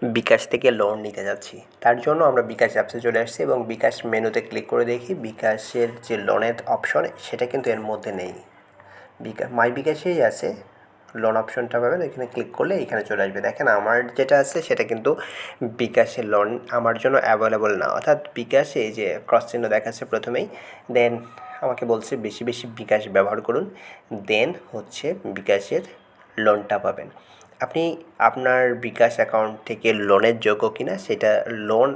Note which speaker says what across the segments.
Speaker 1: বিকাশ থেকে লোন নিতে যাচ্ছি, তার জন্য আমরা বিকাশ অ্যাপসে চলে আসছি এবং বিকাশ মেনুতে ক্লিক করে দেখি বিকাশের যে লোনের অপশন সেটা কিন্তু এর মধ্যে নেই। মাই বিকাশেই আছে, লোন অপশনটা পাবেন, এখানে ক্লিক করলে এখানে চলে আসবে। দেখেন আমার যেটা আছে সেটা কিন্তু বিকাশের লোন আমার জন্য অ্যাভেলেবল না, অর্থাৎ বিকাশে এই যে ক্রস চিহ্ন দেখাচ্ছে প্রথমেই, দেন আমাকে বলছে বেশি বেশি বিকাশ ব্যবহার করুন, দেন হচ্ছে বিকাশের লোনটা পাবেন। আপনি আপনার বিকাশ অ্যাকাউন্ট থেকে লোনের যোগ্য কিনা সেটা লোন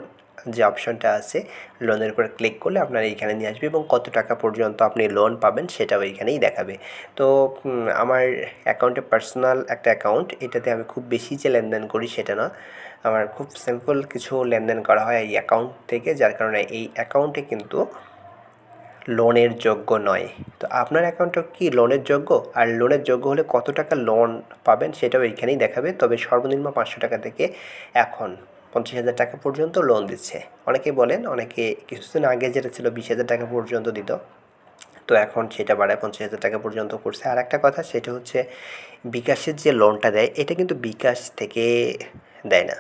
Speaker 1: যে অপশনটা আছে লোনের উপর ক্লিক করলে আপনার এইখানে নিয়ে আসবে এবং কত টাকা পর্যন্ত আপনি লোন পাবেন সেটাও এইখানেই দেখাবে। তো আমার অ্যাকাউন্টে পার্সোনাল একটা অ্যাকাউন্ট, এটাতে আমি খুব বেশি যে লেনদেন করি সেটা না, আমার খুব সিম্পল কিছু লেনদেন করা হয় এই অ্যাকাউন্ট থেকে, যার কারণে এই অ্যাকাউন্টে কিন্তু লোনের যোগ্য নয়। তো আপনার অ্যাকাউন্টটা কি লোনের যোগ্য, আর লোনের যোগ্য হলে কত টাকা লোন পাবেন সেটাও এইখানেই দেখাবে। তবে সর্বনিম্ন 500 টাকা থেকে এখন 50,000 টাকা পর্যন্ত লোন দিচ্ছে। অনেকে বলেন, অনেকে কিছুদিন আগে যেটা ছিল 20,000 টাকা পর্যন্ত দিত, তো এখন সেটা বাড়ায় 50,000 টাকা পর্যন্ত করছে। আর একটা কথা সেটা হচ্ছে বিকাশের যে লোনটা দেয় এটা কিন্তু বিকাশ থেকে দেয় না,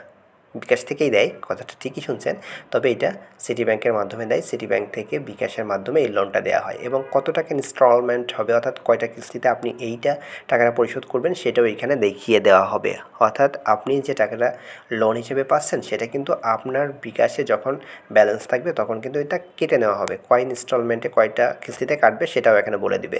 Speaker 1: বিকাশ থেকেই দেয়, কথাটা ঠিকই শুনছেন, তবে এটা সিটি ব্যাংকের মাধ্যমে দেয়। সিটি ব্যাংক থেকে বিকাশের মাধ্যমে এই লোনটা দেওয়া হয় এবং কত টাকা ইনস্টলমেন্ট হবে, অর্থাৎ কয়টা কিস্তিতে আপনি এইটা টাকাটা পরিশোধ করবেন সেটাও এখানে দেখিয়ে দেওয়া হবে। অর্থাৎ আপনি যে টাকাটা লোন হিসেবে পাচ্ছেন সেটা কিন্তু আপনার বিকাশে যখন ব্যালেন্স থাকবে তখন কিন্তু এটা কেটে নেওয়া হবে, কয় ইনস্টলমেন্টে কয়টা কিস্তিতে কাটবে সেটাও এখানে বলে দিবে।